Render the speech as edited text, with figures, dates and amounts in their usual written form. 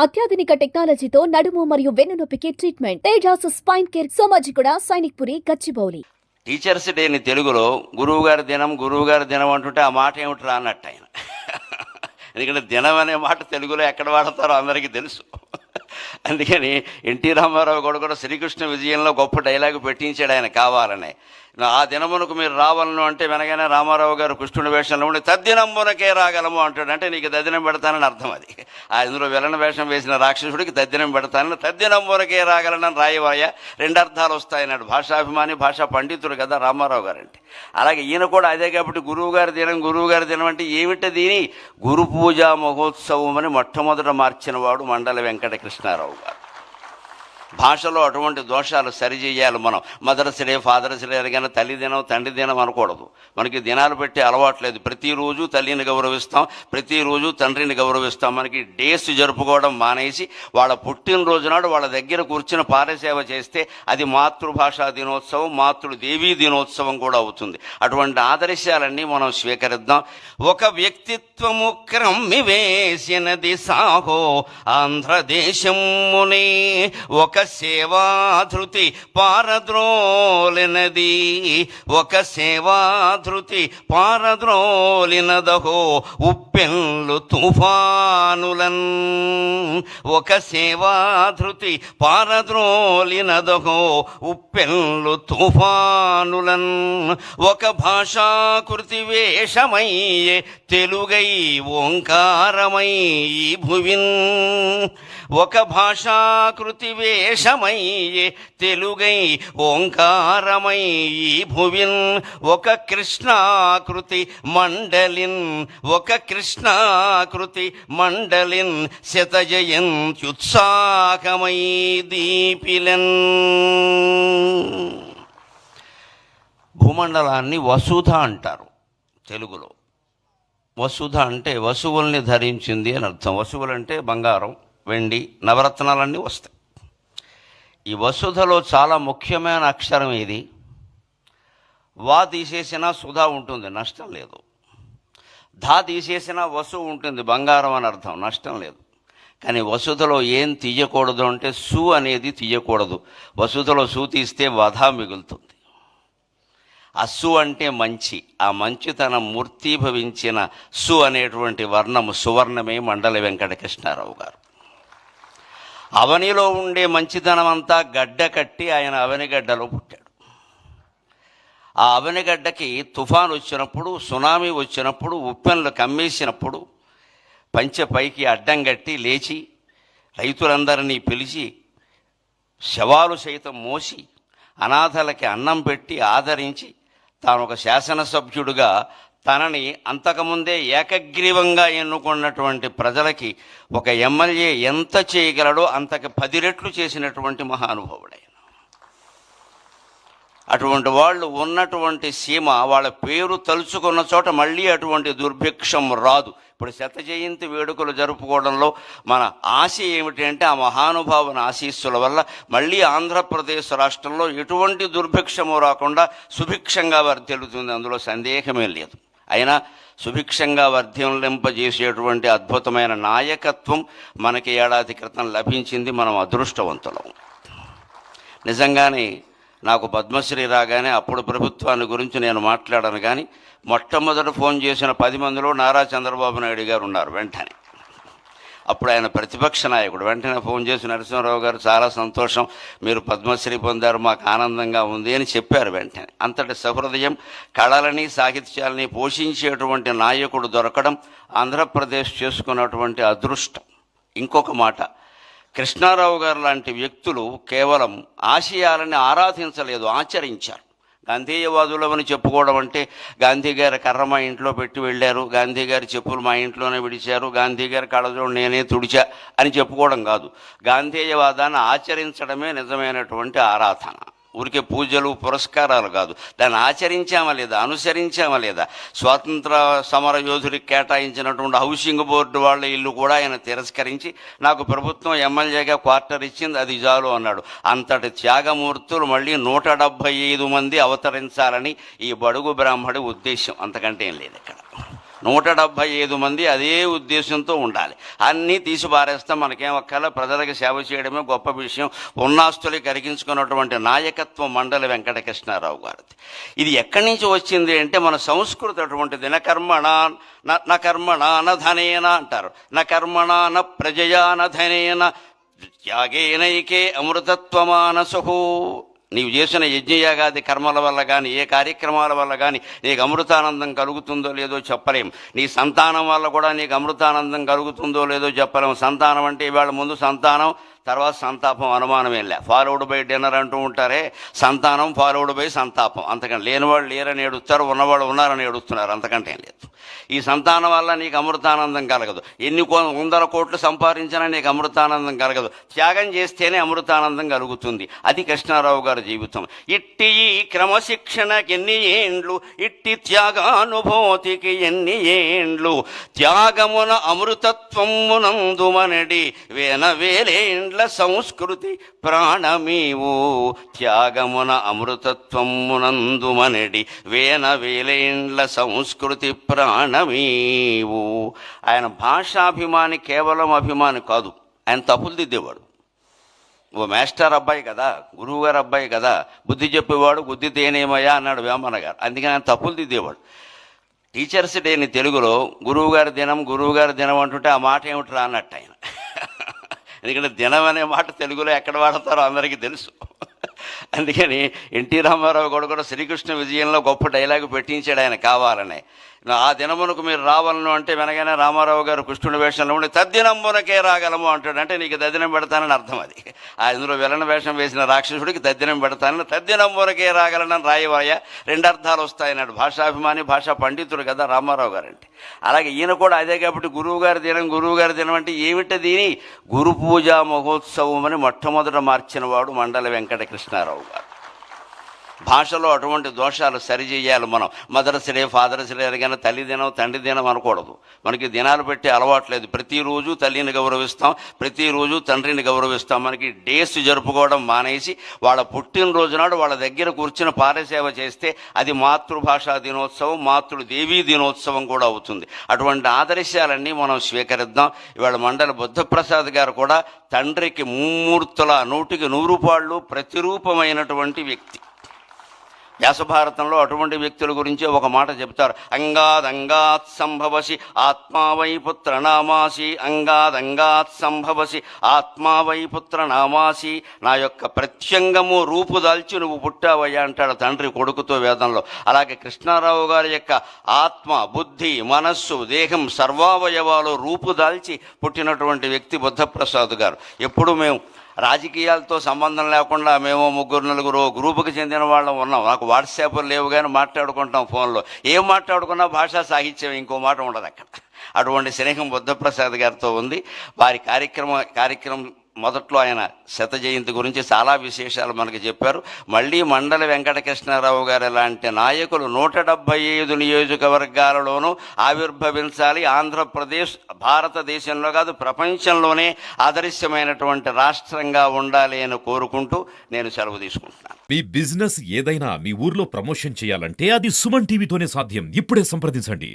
అత్యాధునిక టెక్నాలజీతో నడుము మరియు వెన్నునొప్పికి treatment. Tejas spine care, Somajiguda, Sainikpuri, Gachibowli. Teachers డేని తెలుగులో గురువుగారి దినం అంటుంటే ఆ మాట ఏమిటి అన్నట్టు ఆయన. ఎందుకంటే దినం అనే మాట తెలుగులో ఎక్కడ వాడతారో అందరికీ తెలుసు. అందుకని ఎన్టీ రామారావు కూడా శ్రీకృష్ణ విజయంలో గొప్ప డైలాగు పెట్టించాడు ఆయన కావాలని. ఆ దినమునకు మీరు రావాలను అంటే వెనగానే రామారావు గారు కృష్ణుడి వేషంలో ఉండి తద్దినమునకే రాగలము అంటాడు. అంటే నీకు తద్దినం పెడతానని అర్థం. అది అందులో విలన వేషం వేసిన రాక్షసుడికి తద్దినం పెడతానని తద్దినమునకే రాగలనని రాయవాయ రెండు అర్థాలు వస్తాయన్నాడు. భాషాభిమాని, భాషా పండితుడు కదా రామారావు గారు అంటే. అలాగే ఈయన కూడా అదే కాబట్టి గురువుగారి దినం అంటే ఏమిటది? గురు పూజా మహోత్సవం అని మొట్టమొదట మార్చిన వాడు మండల వెంకట కృష్ణారావు గారు. భాషలో అటువంటి దోషాలు సరిచేయాలి మనం. మదర్స్ డే, ఫాదర్స్ డే కానీ తల్లి దినం, తండ్రి దినం అనకూడదు. మనకి దినాలు పెట్టి అలవాట్లేదు. ప్రతిరోజు తల్లిని గౌరవిస్తాం, ప్రతిరోజు తండ్రిని గౌరవిస్తాం. మనకి డేస్ జరుపుకోవడం మానేసి వాళ్ళ పుట్టినరోజు నాడు వాళ్ళ దగ్గర కూర్చుని పారసేవ చేస్తే అది మాతృభాషా దినోత్సవం, మాతృదేవీ దినోత్సవం కూడా అవుతుంది. అటువంటి ఆదర్శాలన్నీ మనం స్వీకరిద్దాం. ఒక వ్యక్తిత్వము క్రమ్మి వేసినది సాహో ఆంధ్రదేశమునే, ఒక సేవాధృతి పారద్రోలినది, ఒక సేవాధృతి పారద్రోలినదహో ఉప్పెన్లు తుఫానులన్, ఒక సేవాధృతి పారద్రోలినదహో ఉప్పెన్లు తుఫానులన్, ఒక భాషాకృతి వేషమయ్యే తెలుగై ఓంకారమై భువిన్, ఒక భాషాకృతి వేషమయ్యే తెలుగై ఓంకారమై భువిన్, ఒక కృష్ణాకృతి మండలిన్, ఒక కృష్ణాకృతి మండలిన్ శతజయంత్యుత్సాహమై దీపిలన్. భూమండలాన్ని వసుధ అంటారు తెలుగులో. వసుధ అంటే వసువుల్ని ధరించింది అని అర్థం. వసువులంటే బంగారం, వెండి, నవరత్నాలన్నీ వస్తాయి. ఈ వసుధలో చాలా ముఖ్యమైన అక్షరం ఇది. వా తీసేసినా సుధా ఉంటుంది, నష్టం లేదు. ధా తీసేసినా వసు ఉంటుంది, బంగారం అని అర్థం, నష్టం లేదు. కానీ వసుధలో ఏం తీయకూడదు అంటే సు అనేది తీయకూడదు. వసుధలో సు తీస్తే వధ మిగులుతుంది. అస్సు అంటే మంచి, ఆ మంచితనం మూర్తీభవించిన సు అనేటువంటి వర్ణము సువర్ణమే మండల వెంకట కృష్ణారావు గారు. అవనిలో ఉండే మంచితనం అంతా గడ్డ కట్టి ఆయన అవనిగడ్డలో పుట్టాడు. ఆ అవనిగడ్డకి తుఫాను వచ్చినప్పుడు, సునామీ వచ్చినప్పుడు, ఉప్పెన్లు కమ్మేసినప్పుడు పంచె పైకి అడ్డం కట్టి లేచి రైతులందరినీ పిలిచి శవాలు సైతం మోసి అనాథలకి అన్నం పెట్టి ఆదరించి తాను ఒక శాసనసభ్యుడిగా తనని అంతకుముందే ఏకగ్రీవంగా ఎన్నుకున్నటువంటి ప్రజలకి ఒక ఎమ్మెల్యే ఎంత చేయగలడో అంతకు 10 రెట్లు చేసినటువంటి మహానుభావుడైన. అటువంటి వాళ్ళు ఉన్నటువంటి సీమ, వాళ్ళ పేరు తలుచుకున్న చోట మళ్ళీ అటువంటి దుర్భిక్షం రాదు. ఇప్పుడు శత జయంతి వేడుకలు జరుపుకోవడంలో మన ఆశ ఏమిటి అంటే ఆ మహానుభావుని ఆశీస్సుల వల్ల మళ్ళీ ఆంధ్రప్రదేశ్ రాష్ట్రంలో ఎటువంటి దుర్భిక్షము రాకుండా సుభిక్షంగా వర్ధిల్లుతుంది. అందులో సందేహమే లేదు. అయినా సుభిక్షంగా వర్ధిల్లింపజేసేటువంటి అద్భుతమైన నాయకత్వం మనకి ఏడాది క్రితం లభించింది. మనం అదృష్టవంతులం. నిజంగానే నాకు పద్మశ్రీ రాగానే అప్పుడు ప్రభుత్వాన్ని గురించి నేను మాట్లాడాను. కానీ మొట్టమొదట ఫోన్ చేసిన 10 మందిలో నారా చంద్రబాబు నాయుడు గారు ఉన్నారు. వెంటనే అప్పుడు ఆయన ప్రతిపక్ష నాయకుడు. వెంటనే ఫోన్ చేసి నరసింహారావు గారు చాలా సంతోషం, మీరు పద్మశ్రీ పొందారు, మాకు ఆనందంగా ఉంది అని చెప్పారు. వెంటనే అంతటి సహృదయం, కళలని సాహిత్యాలని పోషించేటువంటి నాయకుడు దొరకడం ఆంధ్రప్రదేశ్ చేసుకున్నటువంటి అదృష్టం. ఇంకొక మాట, కృష్ణారావు గారు లాంటి వ్యక్తులు కేవలం ఆశయాలని ఆరాధించలేదు, ఆచరించారు. గాంధీయవాదులమని చెప్పుకోవడం అంటే గాంధీ గారి కర్ర మా ఇంట్లో పెట్టి వెళ్ళారు, గాంధీ గారి చెప్పులు మా ఇంట్లోనే విడిచారు, గాంధీ గారి కళ్ళజోడు నేనే తుడిచా అని చెప్పుకోవడం కాదు. గాంధీయవాదాన్ని ఆచరించడమే నిజమైనటువంటి ఆరాధన. ఊరికే పూజలు పురస్కారాలు కాదు. దాన్ని ఆచరించామా లేదా, అనుసరించామా లేదా. స్వాతంత్ర సమర యోధుడికి కేటాయించినటువంటి హౌసింగ్ బోర్డు వాళ్ళ ఇల్లు కూడా ఆయన తిరస్కరించి నాకు ప్రభుత్వం ఎమ్మెల్యేగా క్వార్టర్ ఇచ్చింది, అది చాలు అన్నాడు. అంతటి త్యాగమూర్తులు మళ్ళీ 175 మంది అవతరించాలని ఈ బడుగు బ్రాహ్మడి ఉద్దేశం, అంతకంటే ఏం లేదు ఇక్కడ. 175 మంది అదే ఉద్దేశంతో ఉండాలి. అన్నీ తీసి పారేస్తాం, మనకేం ఒక్కల ప్రజలకు సేవ చేయడమే గొప్ప విషయం. ఉన్నాస్తులు కరిగించుకున్నటువంటి నాయకత్వం మండలి వెంకటకృష్ణారావు గారిది. ఇది ఎక్కడి నుంచి వచ్చింది అంటే మన సంస్కృతి అటువంటిది. న కర్మణ న ధనేన అంటారు, న కర్మణ న ప్రజయా న ధనేన త్యాగేనైకే అమృతత్వమానసు. నీవు చేసిన యజ్ఞయాగాది కర్మల వల్ల కానీ ఏ కార్యక్రమాల వల్ల కానీ నీకు అమృతానందం కలుగుతుందో లేదో చెప్పలేం. నీ సంతానం వల్ల కూడా నీకు అమృతానందం కలుగుతుందో లేదో చెప్పలేం. సంతానం అంటే ఇవాళ ముందు సంతానం, తర్వాత సంతాపం, అనుమానమేం లే. ఫాలోడ్ బై డిన్నర్ అంటూ ఉంటారే, సంతానం ఫాలోడ్ బై సంతాపం. అంతకంటే లేనివాళ్ళు లేరని ఏడుస్తారు, ఉన్నవాళ్ళు ఉన్నారని ఏడుస్తున్నారు, అంతకంటే ఏం లేదు. ఈ సంతానం వల్ల నీకు అమృతానందం కలగదు. ఎన్ని 100 కోట్లు సంపాదించినా నీకు అమృతానందం కలగదు. త్యాగం చేస్తేనే అమృతానందం కలుగుతుంది. అది కృష్ణారావు గారి జీవితం. ఇట్టి ఈ క్రమశిక్షణకి ఎన్ని ఏండ్లు, ఇట్టి త్యాగానుభూతికి ఎన్ని ఏండ్లు, త్యాగమున అమృతత్వమునందుమనడి వేలేండ్ల సంస్కృతి ప్రాణమీవు, త్యాగమున అమృతత్వమునందుమనడి వేలేండ్ల సంస్కృతి ప్రాణమీవు. ఆయన భాషాభిమాని, కేవలం అభిమాని కాదు, ఆయన తప్పులు దిద్దేవాడు. ఓ మాస్టర్ అబ్బాయి కదా, గురువుగారు అబ్బాయి కదా, బుద్ధి చెప్పేవాడు, బుద్ధి తేనేమయ్యా అన్నాడు వేమన్న గారు. అందుకని ఆయన తప్పులు దిద్దేవాడు. టీచర్స్ డేని తెలుగులో గురువుగారి దినం అంటుంటే ఆ మాట ఏమిట్రా అన్నట్టు ఆయన. ఎందుకంటే దినం అనే మాట తెలుగులో ఎక్కడ వాడతారో అందరికీ తెలుసు. అందుకని ఎన్టీ రామారావు కూడా శ్రీకృష్ణ విజయంలో గొప్ప డైలాగు పెట్టించాడు ఆయన కావాలని. ఆ దినమునకు మీరు రావాలను అంటే వెనగానే రామారావు గారు కృష్ణుడి వేషంలో ఉండి తద్దినమునకే రాగలము అంటాడు. అంటే నీకు తద్దినం పెడతానని అర్థం. అది అందులో విలన వేషం వేసిన రాక్షసుడికి తద్దినం పెడతానని, తద్దినమునకే రాగలనని రాయవాయ, 2 అర్థాలు వస్తాయన్నాడు. భాషాభిమాని, భాషా పండితుడు కదా రామారావు గారు అంటే. అలాగే ఈయన కూడా అదే కాబట్టి గురువుగారి దినం అంటే ఏమిటి దీని, గురు పూజా మహోత్సవం అని మొట్టమొదట మార్చిన వాడు మండలి వెంకటకృష్ణారావు గారు. భాషలో అటువంటి దోషాలు సరిచేయాలి మనం. మదర్స్ డే, ఫాదర్స్ డే అనగానే తల్లి దినం, తండ్రి దినం అనకూడదు. మనకి దినాలు పెట్టి అలవాట్లేదు. ప్రతిరోజు తల్లిని గౌరవిస్తాం, ప్రతిరోజు తండ్రిని గౌరవిస్తాం. మనకి డేస్ జరుపుకోవడం మానేసి వాళ్ళ పుట్టినరోజు నాడు వాళ్ళ దగ్గర కూర్చుని పారసేవ చేస్తే అది మాతృభాషా దినోత్సవం, మాతృదేవీ దినోత్సవం కూడా అవుతుంది. అటువంటి ఆదర్శాలన్నీ మనం స్వీకరిద్దాం. ఇవాళ మండలి బుద్ధప్రసాద్ గారు కూడా తండ్రికి ముమ్మూర్తుల 100కి 100 పాళ్ళు ప్రతిరూపమైనటువంటి వ్యక్తి. వ్యాసభారతంలో అటువంటి వ్యక్తుల గురించి ఒక మాట చెప్తారు. అంగాద్ సంభవసి ఆత్మావై పుత్ర నామాసి, అంగాద్ సంభవసి ఆత్మావై పుత్ర నామాసి. నా యొక్క ప్రత్యంగము రూపుదాల్చి నువ్వు పుట్టావయ్యా అంటాడు తండ్రి కొడుకుతో వేదంలో. అలాగే కృష్ణారావు గారి యొక్క ఆత్మ, బుద్ధి, మనస్సు, దేహం సర్వావయవాలు రూపుదాల్చి పుట్టినటువంటి వ్యక్తి బుద్ధప్రసాద్ గారు. ఎప్పుడు మేము రాజకీయాలతో సంబంధం లేకుండా మేము 3-4 గ్రూపుకి చెందిన వాళ్ళం ఉన్నాం. నాకు వాట్సాప్లు లేవు కానీ మాట్లాడుకుంటాం ఫోన్లో. ఏం మాట్లాడుకున్నా భాషా సాహిత్యం, ఇంకో మాట ఉండదు అక్కడ. అటువంటి స్నేహం బుద్ధప్రసాద్ గారితో ఉంది. వారి కార్యక్రమం మొదట్లో ఆయన శత జయంతి గురించి చాలా విశేషాలు మనకు చెప్పారు. మళ్ళీ మండలి వెంకటకృష్ణారావు గారు లాంటి నాయకులు 175 నియోజకవర్గాలలోనూ ఆవిర్భవించాలి. ఆంధ్రప్రదేశ్ భారతదేశంలో కాదు ప్రపంచంలోనే ఆదర్శమైనటువంటి రాష్ట్రంగా ఉండాలి అని కోరుకుంటూ నేను సెలవు తీసుకుంటున్నాను. మీ బిజినెస్ ఏదైనా మీ ఊర్లో ప్రమోషన్ చేయాలంటే అది సుమన్ టీవీతోనే సాధ్యం. ఇప్పుడే సంప్రదించండి.